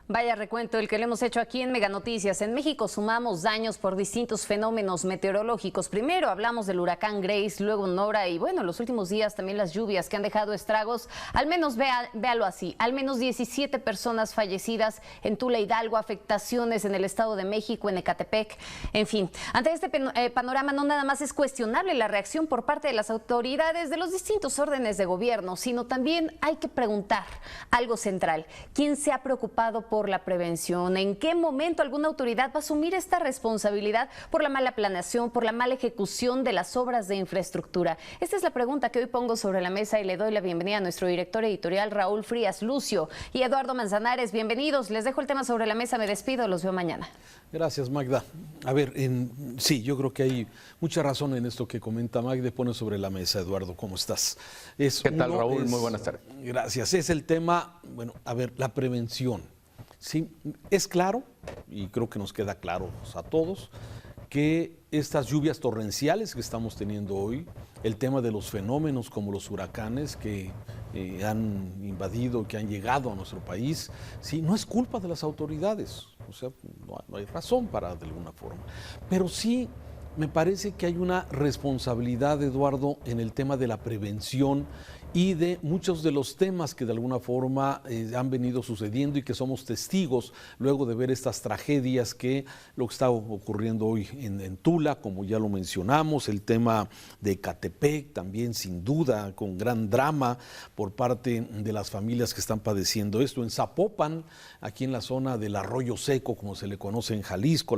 Vaya recuento el que le hemos hecho aquí en Mega Noticias. En México sumamos daños por distintos fenómenos meteorológicos. Primero hablamos del huracán Grace, luego Nora y bueno, en los últimos días también las lluvias que han dejado estragos. Al menos véalo así, al menos 17 personas fallecidas en Tula, Hidalgo, afectaciones en el Estado de México, en Ecatepec. En fin, ante este panorama no nada más es cuestionable la reacción por parte de las autoridades de los distintos órdenes de gobierno, sino también hay que preguntar algo central. ¿Quién se ha preocupado por la prevención? ¿En qué momento alguna autoridad va a asumir esta responsabilidad por la mala planeación, por la mala ejecución de las obras de infraestructura? Esta es la pregunta que hoy pongo sobre la mesa y le doy la bienvenida a nuestro director editorial Raúl Frías Lucio y Eduardo Manzanares. Bienvenidos, les dejo el tema sobre la mesa, me despido, los veo mañana. Gracias, Magda. A ver, sí, yo creo que hay mucha razón en esto que comenta Magda, pone sobre la mesa. Eduardo, ¿cómo estás? ¿Qué tal, Raúl? Muy buenas tardes. Gracias. Es el tema, bueno, a ver, la prevención. Sí, es claro, y creo que nos queda claro a todos, que estas lluvias torrenciales que estamos teniendo hoy, el tema de los fenómenos como los huracanes que han invadido, que han llegado a nuestro país, sí, no es culpa de las autoridades, o sea, no hay razón para de alguna forma, pero sí me parece que hay una responsabilidad, Eduardo, en el tema de la prevención y de muchos de los temas que de alguna forma han venido sucediendo y que somos testigos luego de ver estas tragedias que lo que está ocurriendo hoy en Tula, como ya lo mencionamos, el tema de Ecatepec también sin duda con gran drama por parte de las familias que están padeciendo esto. En Zapopan, aquí en la zona del Arroyo Seco, como se le conoce en Jalisco,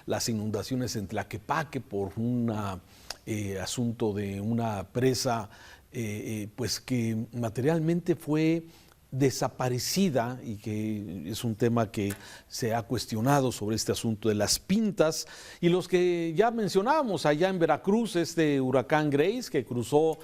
las inundaciones en Tlaquepaque por un asunto de una presa pues que materialmente fue desaparecida y que es un tema que se ha cuestionado sobre este asunto de las pintas y los que ya mencionábamos allá en Veracruz, este huracán Grace que cruzó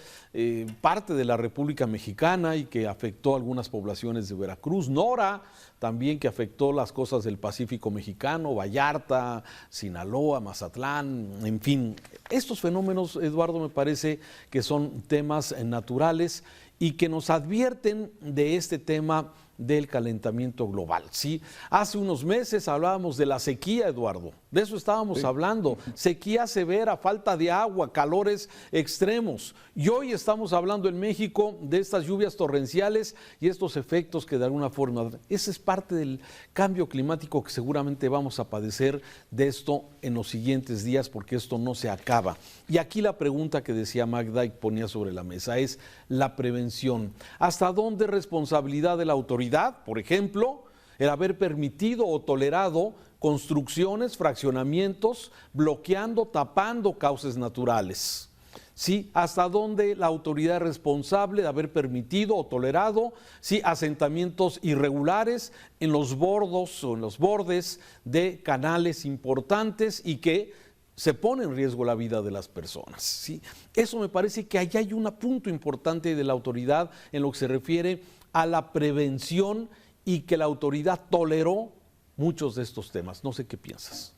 parte de la República Mexicana y que afectó a algunas poblaciones de Veracruz, Nora también que afectó las costas del Pacífico mexicano, Vallarta, Sinaloa, Mazatlán, en fin. Estos fenómenos, Eduardo, me parece que son temas naturales y que nos advierten de este tema del calentamiento global. ¿Sí? Hace unos meses hablábamos de la sequía, Eduardo, de eso estábamos hablando, sequía severa, falta de agua, calores extremos, y hoy estamos hablando en México de estas lluvias torrenciales y estos efectos que de alguna forma, ese es parte del cambio climático que seguramente vamos a padecer de esto en los siguientes días porque esto no se acaba. Y aquí la pregunta que decía Magda y ponía sobre la mesa es la prevención. ¿Hasta dónde es responsabilidad de la autoridad, por ejemplo, el haber permitido o tolerado construcciones, fraccionamientos, bloqueando, tapando cauces naturales? ¿Sí? ¿Hasta dónde la autoridad es responsable de haber permitido o tolerado, sí, asentamientos irregulares en los bordos o en los bordes de canales importantes y que se pone en riesgo la vida de las personas? ¿Sí? Eso me parece que allá hay un punto importante de la autoridad en lo que se refiere a la prevención y que la autoridad toleró muchos de estos temas. No sé qué piensas.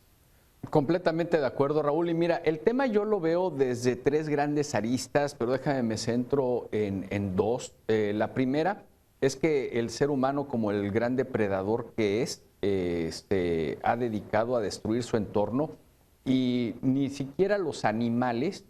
Completamente de acuerdo, Raúl. Y mira, el tema yo lo veo desde tres grandes aristas, pero déjame me centro en dos. La primera es que el ser humano, como el gran depredador que es, ha dedicado a destruir su entorno y ni siquiera los animales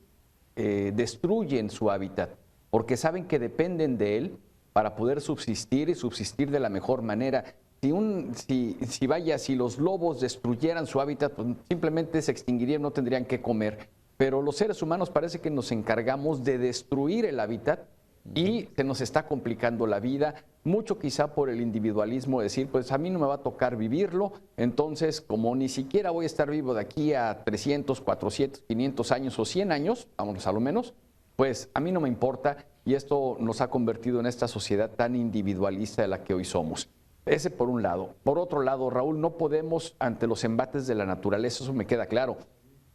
destruyen su hábitat, porque saben que dependen de él para poder subsistir y subsistir de la mejor manera. Si los lobos destruyeran su hábitat, pues simplemente se extinguirían, no tendrían que comer. Pero los seres humanos parece que nos encargamos de destruir el hábitat y se nos está complicando la vida, mucho quizá por el individualismo, decir, pues a mí no me va a tocar vivirlo, entonces como ni siquiera voy a estar vivo de aquí a 300, 400, 500 años o 100 años, vámonos a lo menos, pues a mí no me importa y esto nos ha convertido en esta sociedad tan individualista de la que hoy somos. Ese por un lado. Por otro lado, Raúl, no podemos ante los embates de la naturaleza, eso me queda claro,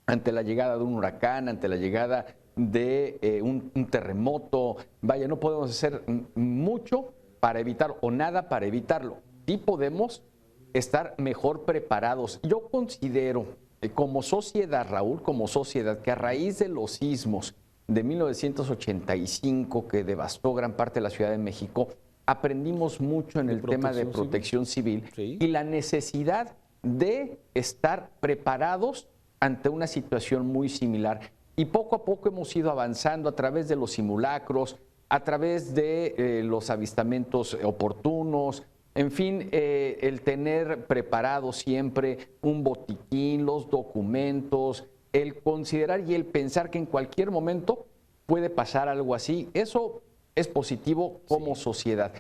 ante la llegada de un huracán, ante la llegada de un terremoto, vaya, no podemos hacer mucho para evitar o nada para evitarlo. Sí podemos estar mejor preparados. Yo considero como sociedad, Raúl, como sociedad, que a raíz de los sismos de 1985 que devastó gran parte de la Ciudad de México, aprendimos mucho en el tema de protección civil Sí. y la necesidad de estar preparados ante una situación muy similar. Y poco a poco hemos ido avanzando a través de los simulacros, a través de los avistamientos oportunos, en fin, el tener preparado siempre un botiquín, los documentos, el considerar y el pensar que en cualquier momento puede pasar algo así. Eso es positivo como sociedad.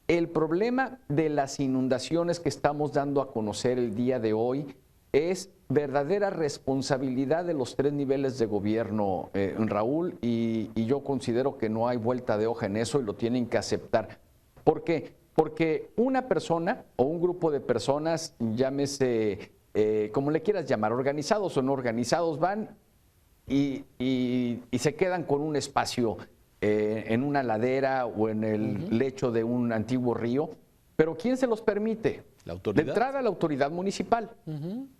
El problema de las inundaciones que estamos dando a conocer el día de hoy es verdadera responsabilidad de los 3 niveles de gobierno, Raúl, y yo considero que no hay vuelta de hoja en eso y lo tienen que aceptar. ¿Por qué? Porque una persona o un grupo de personas, llámese como le quieras llamar, organizados o no organizados, van y se quedan con un espacio en una ladera o en el lecho de un antiguo río. Pero ¿quién se los permite? La autoridad. De entrada, la autoridad municipal.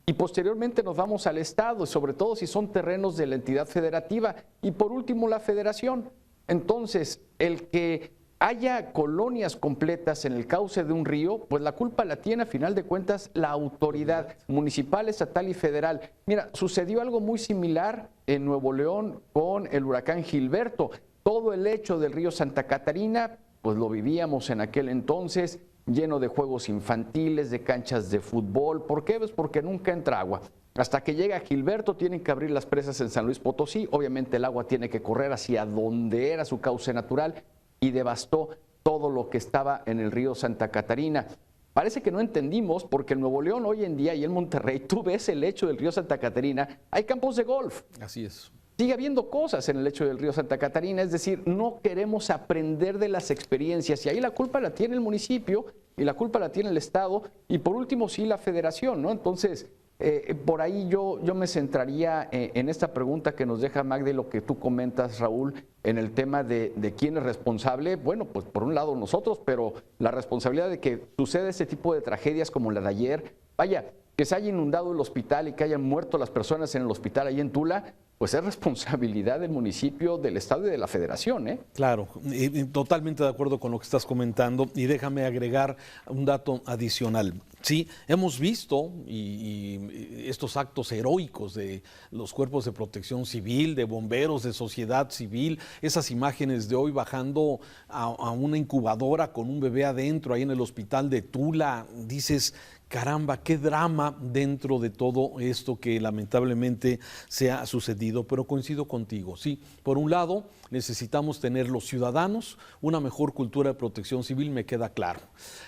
Y posteriormente nos vamos al Estado, sobre todo si son terrenos de la entidad federativa. Y por último, la federación. Entonces, el que haya colonias completas en el cauce de un río, pues la culpa la tiene a final de cuentas la autoridad municipal, estatal y federal. Mira, sucedió algo muy similar en Nuevo León con el huracán Gilberto. Todo el lecho del río Santa Catarina, pues lo vivíamos en aquel entonces, lleno de juegos infantiles, de canchas de fútbol. ¿Por qué? Pues porque nunca entra agua. Hasta que llega Gilberto, tienen que abrir las presas en San Luis Potosí. Obviamente el agua tiene que correr hacia donde era su cauce natural y devastó todo lo que estaba en el río Santa Catarina. Parece que no entendimos, porque en Nuevo León hoy en día y en Monterrey, tú ves el lecho del río Santa Catarina, hay campos de golf. Así es. Sigue habiendo cosas en el lecho del río Santa Catarina, es decir, no queremos aprender de las experiencias y ahí la culpa la tiene el municipio y la culpa la tiene el Estado y por último sí la federación, ¿no? Entonces, por ahí yo me centraría en esta pregunta que nos deja Magda y lo que tú comentas, Raúl, en el tema de quién es responsable. Bueno, pues por un lado nosotros, pero la responsabilidad de que suceda este tipo de tragedias como la de ayer, vaya, que se haya inundado el hospital y que hayan muerto las personas en el hospital ahí en Tula, pues es responsabilidad del municipio, del Estado y de la Federación, ¿eh? Claro, totalmente de acuerdo con lo que estás comentando y déjame agregar un dato adicional. Sí, hemos visto y estos actos heroicos de los cuerpos de protección civil, de bomberos, de sociedad civil, esas imágenes de hoy bajando a una incubadora con un bebé adentro ahí en el hospital de Tula, dices, caramba, qué drama dentro de todo esto que lamentablemente se ha sucedido, pero coincido contigo, sí, por un lado necesitamos tener los ciudadanos una mejor cultura de protección civil, me queda claro.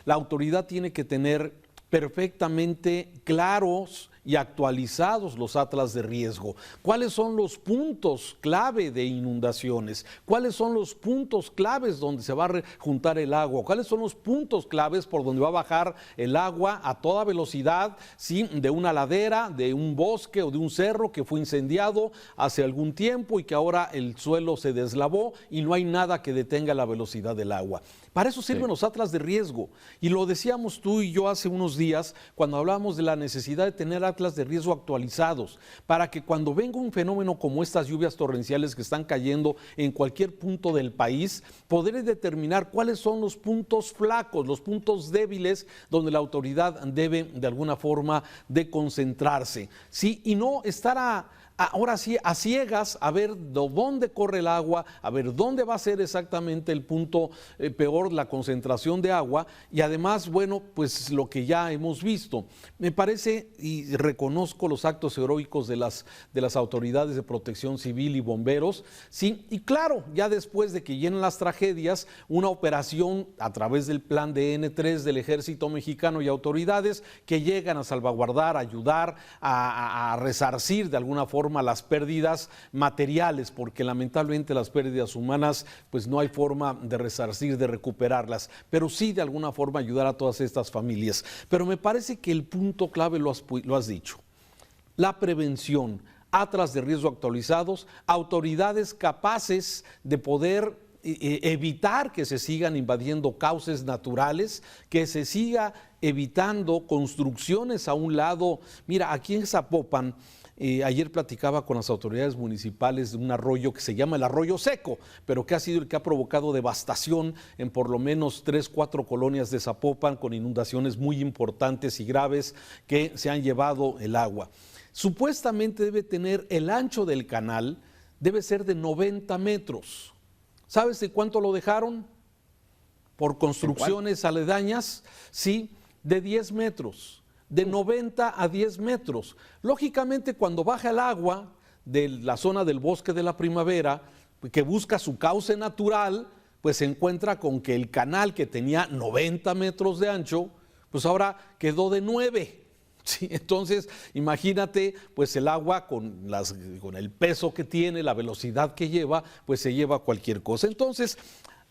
La autoridad tiene que tener perfectamente claros y actualizados los atlas de riesgo. ¿Cuáles son los puntos clave de inundaciones? ¿Cuáles son los puntos claves donde se va a juntar el agua? ¿Cuáles son los puntos claves por donde va a bajar el agua a toda velocidad, ¿sí? De una ladera, de un bosque o de un cerro que fue incendiado hace algún tiempo y que ahora el suelo se deslavó y no hay nada que detenga la velocidad del agua? Para eso sirven los atlas de riesgo. Y lo decíamos tú y yo hace unos días cuando hablábamos de la necesidad de tener atlas de riesgo actualizados, para que cuando venga un fenómeno como estas lluvias torrenciales que están cayendo en cualquier punto del país, poder determinar cuáles son los puntos flacos, los puntos débiles donde la autoridad debe de alguna forma de concentrarse, ¿sí? Y no estar ahora sí, a ciegas, a ver de dónde corre el agua, a ver dónde va a ser exactamente el punto peor, la concentración de agua, y además, bueno, pues lo que ya hemos visto. Me parece, y reconozco los actos heroicos de las autoridades de protección civil y bomberos, sí, y claro, ya después de que llenen las tragedias, una operación a través del plan de N3 del Ejército Mexicano y autoridades que llegan a salvaguardar, a ayudar, a resarcir de alguna forma las pérdidas materiales, porque lamentablemente las pérdidas humanas pues no hay forma de resarcir, de recuperarlas, pero sí de alguna forma ayudar a todas estas familias. Pero me parece que el punto clave lo has dicho, la prevención, atlas de riesgo actualizados, autoridades capaces de poder evitar que se sigan invadiendo cauces naturales, que se siga evitando construcciones a un lado. Mira, aquí en Zapopan, Ayer platicaba con las autoridades municipales de un arroyo que se llama el Arroyo Seco, pero que ha sido el que ha provocado devastación en por lo menos 3, 4 colonias de Zapopan, con inundaciones muy importantes y graves que se han llevado el agua. Supuestamente debe tener el ancho del canal, debe ser de 90 metros. ¿Sabes de cuánto lo dejaron? Por construcciones aledañas, sí, de 10 metros. De 90 a 10 metros. Lógicamente, cuando baja el agua de la zona del Bosque de la Primavera, que busca su cauce natural, pues se encuentra con que el canal que tenía 90 metros de ancho, pues ahora quedó de 9. Sí, entonces, imagínate, pues el agua con el peso que tiene, la velocidad que lleva, pues se lleva cualquier cosa. Entonces,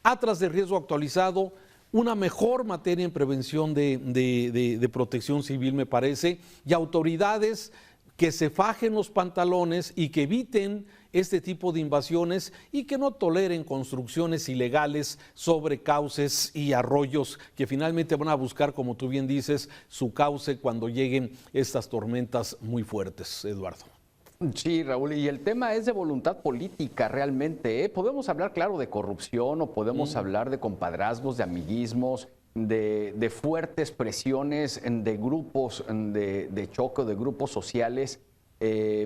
Atlas de riesgo actualizado, una mejor materia en prevención de protección civil, me parece, y autoridades que se fajen los pantalones y que eviten este tipo de invasiones y que no toleren construcciones ilegales sobre cauces y arroyos que finalmente van a buscar, como tú bien dices, su cauce cuando lleguen estas tormentas muy fuertes, Eduardo. Sí, Raúl, y el tema es de voluntad política realmente, ¿eh? Podemos hablar, claro, de corrupción o podemos hablar de compadrazgos, de amiguismos, de fuertes presiones de grupos de choque, de grupos sociales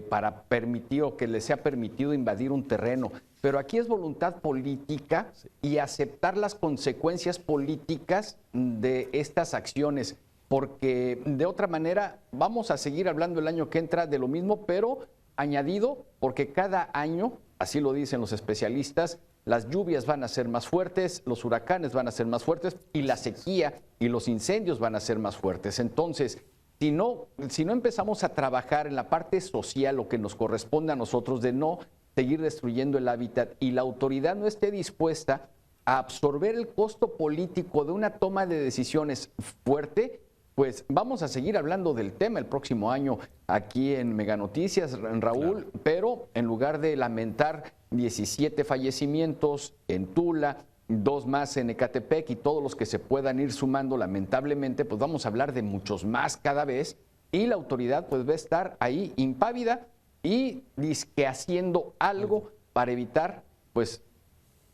para permitir o que les sea permitido invadir un terreno. Pero aquí es voluntad política y aceptar las consecuencias políticas de estas acciones, porque de otra manera vamos a seguir hablando el año que entra de lo mismo, pero añadido, porque cada año, así lo dicen los especialistas, las lluvias van a ser más fuertes, los huracanes van a ser más fuertes y la sequía y los incendios van a ser más fuertes. Entonces, si no empezamos a trabajar en la parte social, lo que nos corresponde a nosotros de no seguir destruyendo el hábitat y la autoridad no esté dispuesta a absorber el costo político de una toma de decisiones fuerte, pues vamos a seguir hablando del tema el próximo año aquí en Mega Noticias, Raúl, claro. Pero en lugar de lamentar 17 fallecimientos en Tula, 2 más en Ecatepec y todos los que se puedan ir sumando lamentablemente, pues vamos a hablar de muchos más cada vez y la autoridad pues va a estar ahí impávida y dizque haciendo algo para evitar pues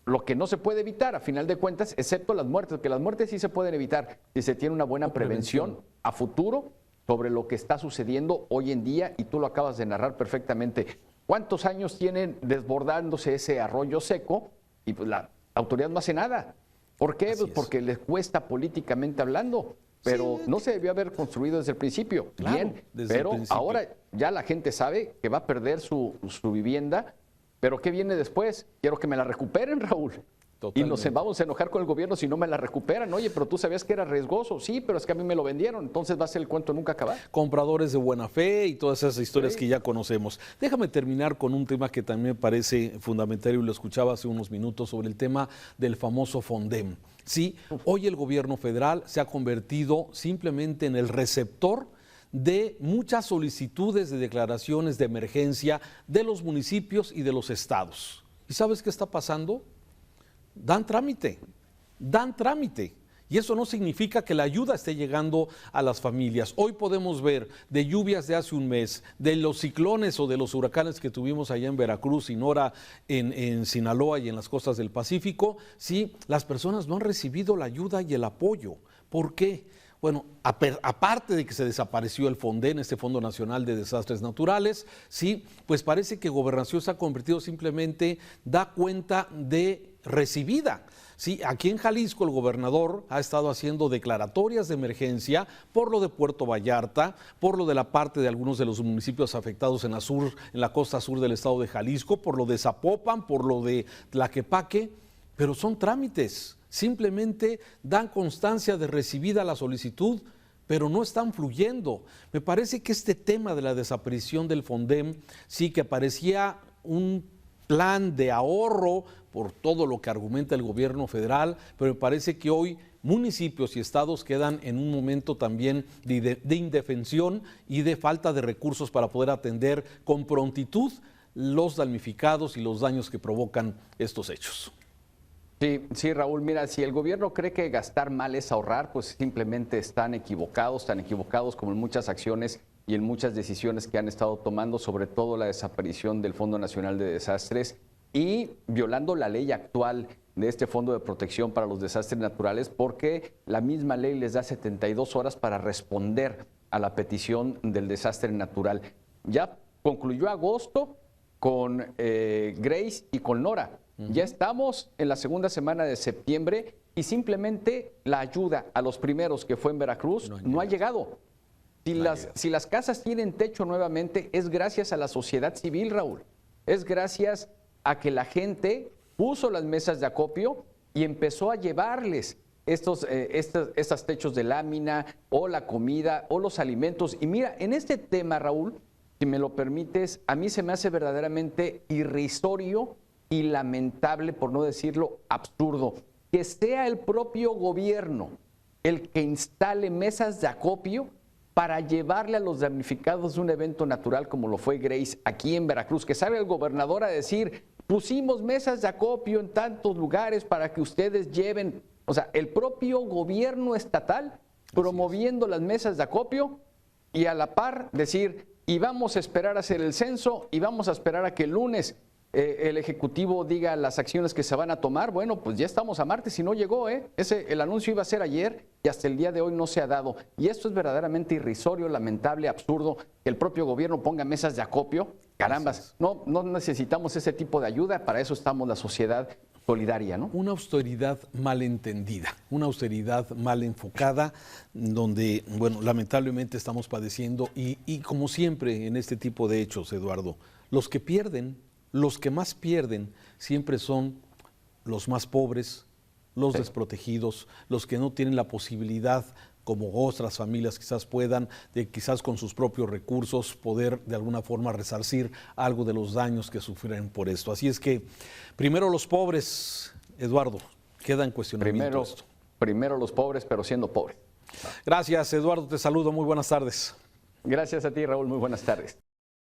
lo que no se puede evitar a final de cuentas, excepto las muertes, porque las muertes sí se pueden evitar si se tiene una buena prevención a futuro sobre lo que está sucediendo hoy en día y tú lo acabas de narrar perfectamente. ¿Cuántos años tienen desbordándose ese arroyo seco? Y pues la autoridad no hace nada. ¿Por qué? Pues porque les cuesta políticamente hablando, pero sí, no se debió haber construido desde el principio. Claro, bien, pero ahora ya la gente sabe que va a perder su vivienda. Pero ¿qué viene después? Quiero que me la recuperen, Raúl. Totalmente. Y nos vamos a enojar con el gobierno si no me la recuperan. Oye, pero tú sabías que era riesgoso. Sí, pero es que a mí me lo vendieron. Entonces va a ser el cuento nunca acabar. Compradores de buena fe y todas esas historias que ya conocemos. Déjame terminar con un tema que también me parece fundamental y lo escuchaba hace unos minutos sobre el tema del famoso Fondem. Sí, hoy el gobierno federal se ha convertido simplemente en el receptor de muchas solicitudes de declaraciones de emergencia de los municipios y de los estados. ¿Y sabes qué está pasando? Dan trámite. Y eso no significa que la ayuda esté llegando a las familias. Hoy podemos ver de lluvias de hace un mes, de los ciclones o de los huracanes que tuvimos allá en Veracruz y Nora en Sinaloa y en las costas del Pacífico, sí, las personas no han recibido la ayuda y el apoyo. ¿Por qué? Bueno, aparte de que se desapareció el Fonden, este Fondo Nacional de Desastres Naturales, sí, pues parece que Gobernación se ha convertido simplemente, da cuenta de recibida. Sí, aquí en Jalisco el gobernador ha estado haciendo declaratorias de emergencia por lo de Puerto Vallarta, por lo de la parte de algunos de los municipios afectados en la costa sur del estado de Jalisco, por lo de Zapopan, por lo de Tlaquepaque, pero son trámites. Simplemente dan constancia de recibida la solicitud, pero no están fluyendo. Me parece que este tema de la desaparición del Fondem, sí que parecía un plan de ahorro por todo lo que argumenta el gobierno federal, pero me parece que hoy municipios y estados quedan en un momento también de indefensión y de falta de recursos para poder atender con prontitud los damnificados y los daños que provocan estos hechos. Sí, Raúl, mira, si el gobierno cree que gastar mal es ahorrar, pues simplemente están equivocados tan equivocados como en muchas acciones y en muchas decisiones que han estado tomando, sobre todo la desaparición del Fondo Nacional de Desastres y violando la ley actual de este Fondo de Protección para los Desastres Naturales, porque la misma ley les da 72 horas para responder a la petición del desastre natural. Ya concluyó agosto con Grace y con Nora. Ya estamos en la segunda semana de septiembre y simplemente la ayuda a los primeros, que fue en Veracruz, no ha llegado. Si las casas tienen techo nuevamente, es gracias a la sociedad civil, Raúl. Es gracias a que la gente puso las mesas de acopio y empezó a llevarles estos techos de lámina o la comida o los alimentos. Y mira, en este tema, Raúl, si me lo permites, a mí se me hace verdaderamente irrisorio y lamentable, por no decirlo absurdo, que sea el propio gobierno el que instale mesas de acopio para llevarle a los damnificados de un evento natural como lo fue Grace aquí en Veracruz, que salga el gobernador a decir, pusimos mesas de acopio en tantos lugares para que ustedes lleven, o sea, el propio gobierno estatal promoviendo las mesas de acopio y a la par decir, y vamos a esperar a hacer el censo y vamos a esperar a que el lunes el Ejecutivo diga las acciones que se van a tomar. Bueno, pues ya estamos a martes y no llegó, el anuncio iba a ser ayer y hasta el día de hoy no se ha dado. Y esto es verdaderamente irrisorio, lamentable, absurdo, que el propio gobierno ponga mesas de acopio. Carambas, no necesitamos ese tipo de ayuda, para eso estamos la sociedad solidaria, ¿no? Una austeridad mal entendida, una austeridad mal enfocada, donde, bueno, lamentablemente estamos padeciendo y como siempre en este tipo de hechos, Eduardo, los que pierden, los que más pierden siempre son los más pobres, los desprotegidos, los que no tienen la posibilidad, como otras familias quizás puedan, de quizás con sus propios recursos poder de alguna forma resarcir algo de los daños que sufren por esto. Así es que primero los pobres, Eduardo, queda en cuestionamiento esto. Primero los pobres, pero siendo pobres. Gracias, Eduardo, te saludo, muy buenas tardes. Gracias a ti, Raúl, muy buenas tardes.